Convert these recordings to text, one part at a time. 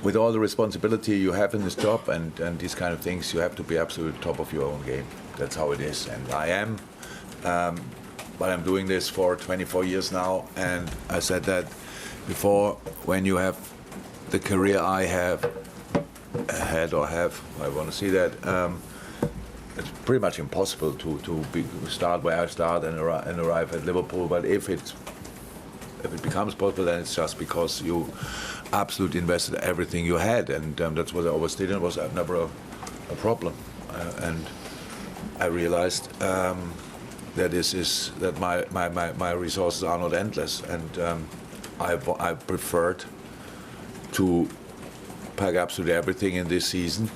with all the responsibility you have in this job and these kind of things, you have to be absolutely top of your own game. That's how it is, and I am. But I'm doing this for 24 years now, and I said that before. When you have the career I have had or have, I want to see that. It's pretty much impossible to start where I start and arrive at Liverpool. But if it becomes possible, then it's just because you absolutely invested everything you had, and that's what I always did, and it was never a problem. And I realized that my resources are not endless, and I preferred to pack absolutely everything in this season,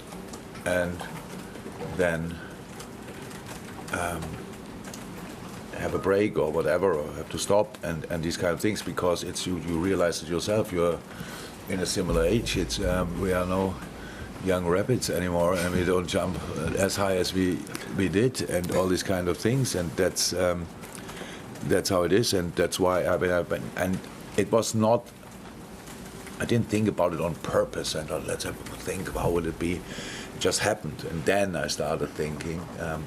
and then have a break or whatever, or have to stop and these kind of things, because it's you realize it yourself. You're in a similar age. It's we are no young rabbits anymore, and we don't jump as high as we did, and all these kind of things, and that's how it is, and that's why and it was not. I didn't think about it on purpose. I thought, let's think of how will it be. It just happened, and then I started thinking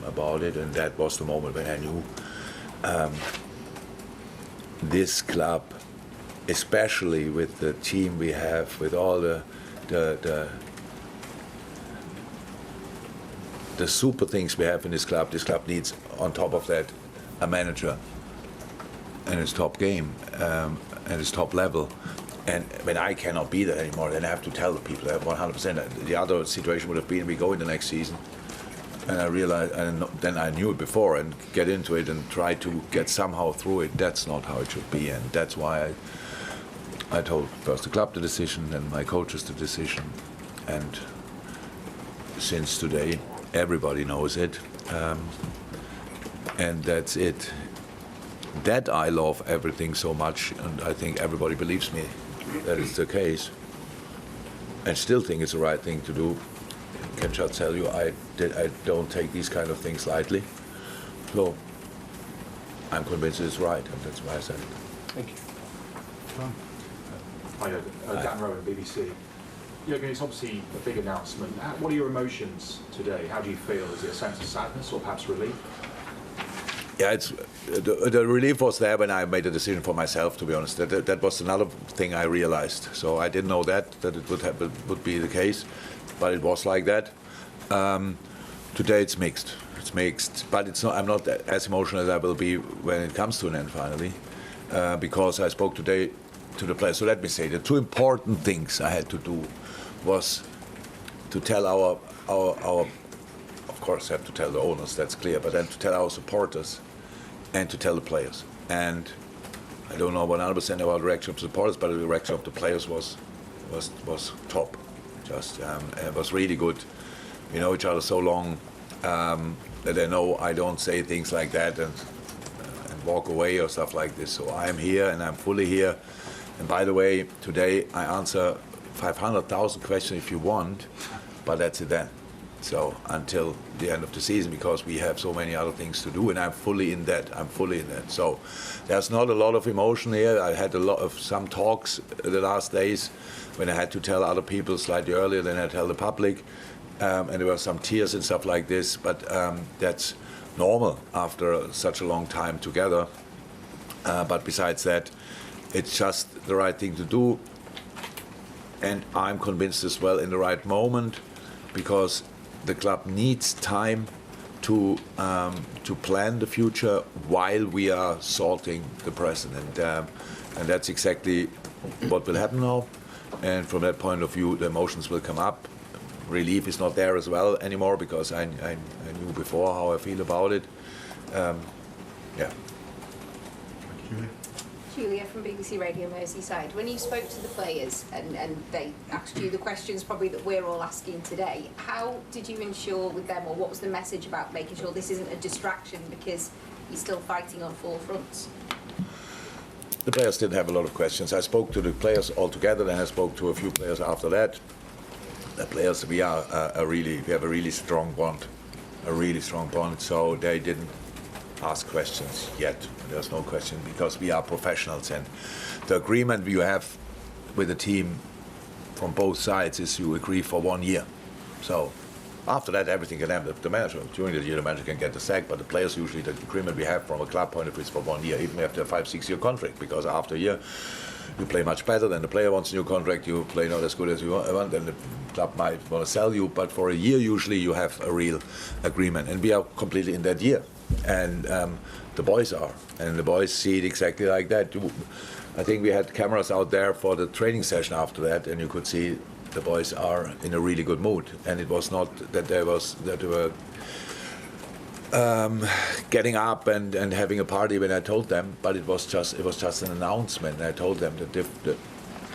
about it, and that was the moment when I knew this club, especially with the team we have, with all the super things we have in this club needs, on top of that, a manager and his top game and his top level. And when I cannot be there anymore, then I have to tell the people 100%. The other situation would have been we go in the next season, and I realized, and then I knew it before, and get into it and try to get somehow through it. That's not how it should be, and that's why I told first the club the decision, then my coaches the decision, and since today everybody knows it, and that's it. That I love everything so much, and I think everybody believes me that it's the case, and still think it's the right thing to do. I can just tell you, I don't take these kind of things lightly. So I'm convinced it's right, and that's why I said it. Thank you. Hi, Dan Rowan, BBC. Jurgen, it's obviously a big announcement. What are your emotions today? How do you feel? Is it a sense of sadness or perhaps relief? Yeah, it's the relief was there when I made a decision for myself. To be honest, that was another thing I realized. So I didn't know that it would be the case, but it was like that. Today it's mixed. It's mixed, but it's not. I'm not as emotional as I will be when it comes to an end finally, because I spoke today to the players. So let me say the two important things I had to do was to tell our of course have to tell the owners, that's clear, but then to tell our supporters and to tell the players. And I don't know 100% about the reaction of the supporters, but the reaction of the players was top. Just it was really good. We know each other so long that they know I don't say things like that and walk away or stuff like this. So I am here and I'm fully here. And by the way, today I answer 500,000 questions if you want, but that's it then. So until the end of the season, because we have so many other things to do, and I'm fully in that. So there's not a lot of emotion here. I had some talks the last days when I had to tell other people slightly earlier than I tell the public, and there were some tears and stuff like this. But that's normal after such a long time together. But besides that, it's just the right thing to do, and I'm convinced as well in the right moment, because the club needs time to plan the future while we are sorting the present, and that's exactly what will happen now. And from that point of view, the emotions will come up. Relief is not there as well anymore, because I knew before how I feel about it. Yeah. Julia from BBC Radio Merseyside. When you spoke to the players and they asked you the questions probably that we're all asking today, how did you ensure with them, or what was the message about making sure this isn't a distraction because you're still fighting on four fronts? The players didn't have a lot of questions. I spoke to the players all together, then I spoke to a few players after that. The players, we have a really strong bond, so they didn't ask questions yet. There's no question, because we are professionals, and the agreement you have with the team from both sides is you agree for 1 year. So after that, everything can happen. The manager, during the year, the manager can get the sack, but the players usually, the agreement we have from a club point of view is for 1 year, even after a 5-6 year contract, because after a year, you play much better, then the player wants a new contract, you play not as good as you want, then the club might want to sell you, but for a year, usually you have a real agreement. And we are completely in that year. And the boys are, and the boys see it exactly like that. I think we had cameras out there for the training session after that, and you could see the boys are in a really good mood. And it was not that they were getting up and having a party when I told them, but it was just an announcement. And I told them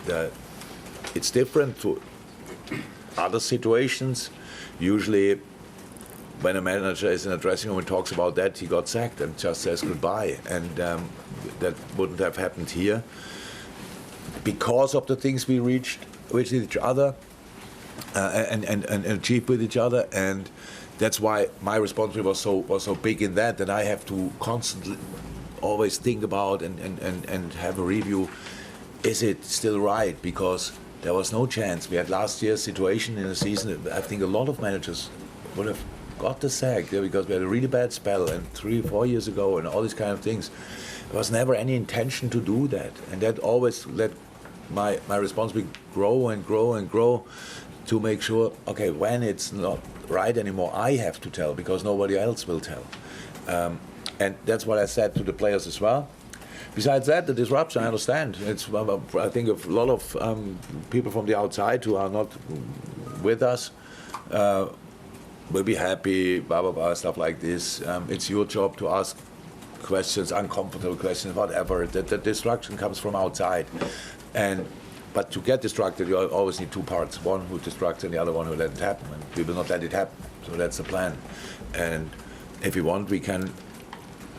that it's different to other situations. Usually, when a manager is in a dressing room and talks about that, he got sacked and just says goodbye. And that wouldn't have happened here because of the things we reached with each other and achieved with each other. And that's why my responsibility was so big in that I have to constantly always think about and have a review. Is it still right? Because there was no chance. We had last year's situation in the season. I think a lot of managers would have got the sack because we had a really bad spell, and 3 or 4 years ago and all these kind of things. There was never any intention to do that, and that always let my responsibility grow and grow and grow to make sure, okay, when it's not right anymore, I have to tell because nobody else will tell. And that's what I said to the players as well. Besides that, the disruption, I understand. It's, I think, a lot of people from the outside who are not with us will be happy, blah, blah, blah, stuff like this. It's your job to ask questions, uncomfortable questions, whatever. The destruction comes from outside. But to get distracted, you always need two parts. One who destructs and the other one who let it happen. And we will not let it happen. So that's the plan. And if we want, we can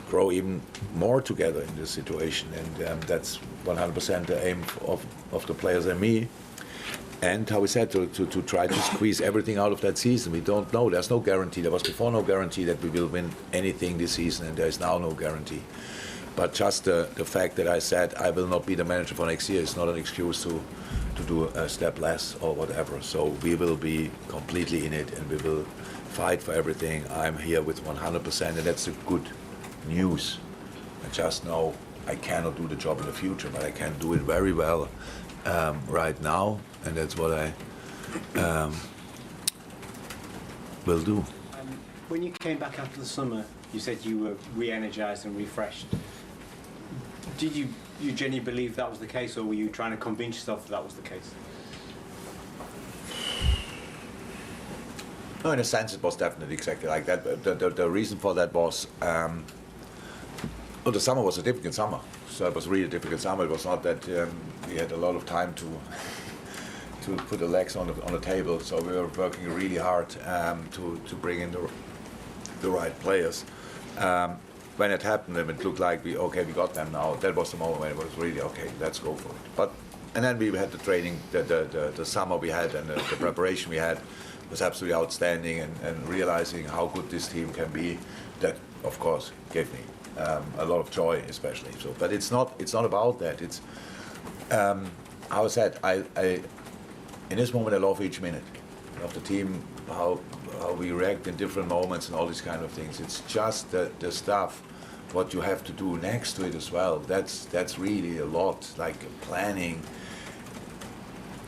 grow even more together in this situation. And that's 100% the aim of the players and me. And how we said, to try to squeeze everything out of that season. We don't know. There's no guarantee. There was before no guarantee that we will win anything this season, and there is now no guarantee. But just the fact that I said I will not be the manager for next year is not an excuse to do a step less or whatever. So we will be completely in it, and we will fight for everything. I'm here with 100%, and that's the good news. I just know I cannot do the job in the future, but I can do it very well right now. And that's what I will do. When you came back after the summer, you said you were re-energized and refreshed. Did you genuinely believe that was the case, or were you trying to convince yourself that was the case? No, in a sense, it was definitely exactly like that. The reason for that was, the summer was a difficult summer. So it was really a difficult summer. It was not that we had a lot of time to put the legs on the table. So we were working really hard to bring in the right players. When it happened, and it looked like we got them now. That was the moment when it was really okay. Let's go for it. And then we had the training, the summer we had, and the preparation we had was absolutely outstanding. And realizing how good this team can be, that of course gave me a lot of joy, especially. So, but it's not about that. It's how I said, I in this moment I love each minute of the team, how we react in different moments and all these kind of things. It's just the stuff, what you have to do next to it as well. That's really a lot, like planning.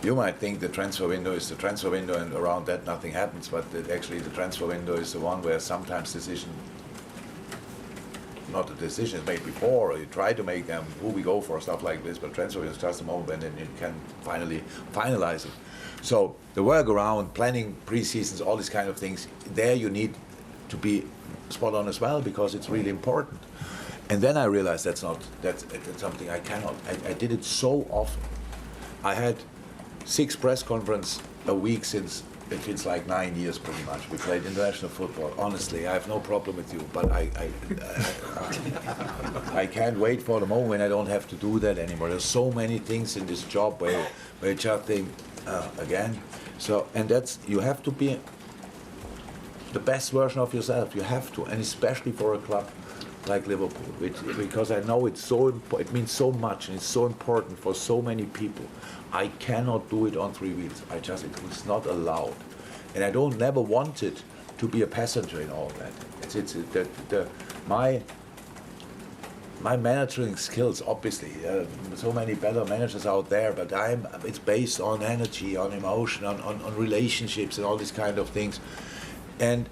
You might think the transfer window is the transfer window, and around that nothing happens, but actually the transfer window is the one where sometimes not the decision is made before, or you try to make them who we go for, stuff like this, but transfer is just a moment when then you can finally finalize it. So the work around planning pre-seasons, all these kind of things, there you need to be spot on as well, because it's really important. And then I realized that's something I cannot. I did it so often. I had 6 press conferences a week since it feels like 9 years pretty much. We played international football. Honestly, I have no problem with you, but I can't wait for the moment when I don't have to do that anymore. There's so many things in this job where you just think, again. So, and you have to be the best version of yourself. You have to, and especially for a club like Liverpool, because I know it's it means so much and it's so important for so many people. I cannot do it on 3 wheels. It's not allowed, and I don't never wanted to be a passenger in all that. My managing skills, obviously, so many better managers out there, but it's based on energy, on emotion, on relationships and all these kind of things. And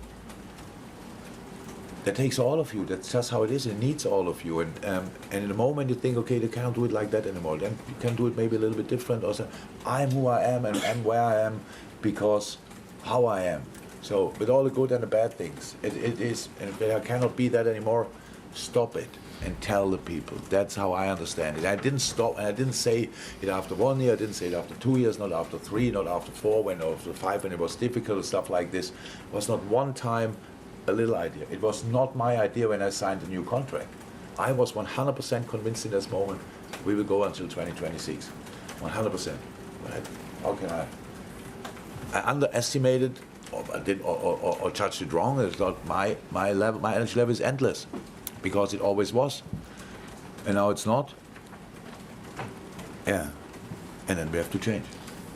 that takes all of you. That's just how it is. It needs all of you. And in the moment you think, okay, they can't do it like that anymore. Then you can do it maybe a little bit different. Also, I'm who I am and I'm where I am because how I am. So with all the good and the bad things, it is. And if I cannot be that anymore, stop it and tell the people. That's how I understand it. I didn't stop, and I didn't say it after 1 year. I didn't say it after 2 years. Not after 3. Not after 4. After 5 when it was difficult, stuff like this. It was not one time a little idea. It was not my idea when I signed the new contract. I was 100% convinced in this moment we will go until 2026. 100%. But how can I underestimated or judged it wrong. It's not my level. My energy level is endless because it always was, and now it's not. Yeah, and then we have to change.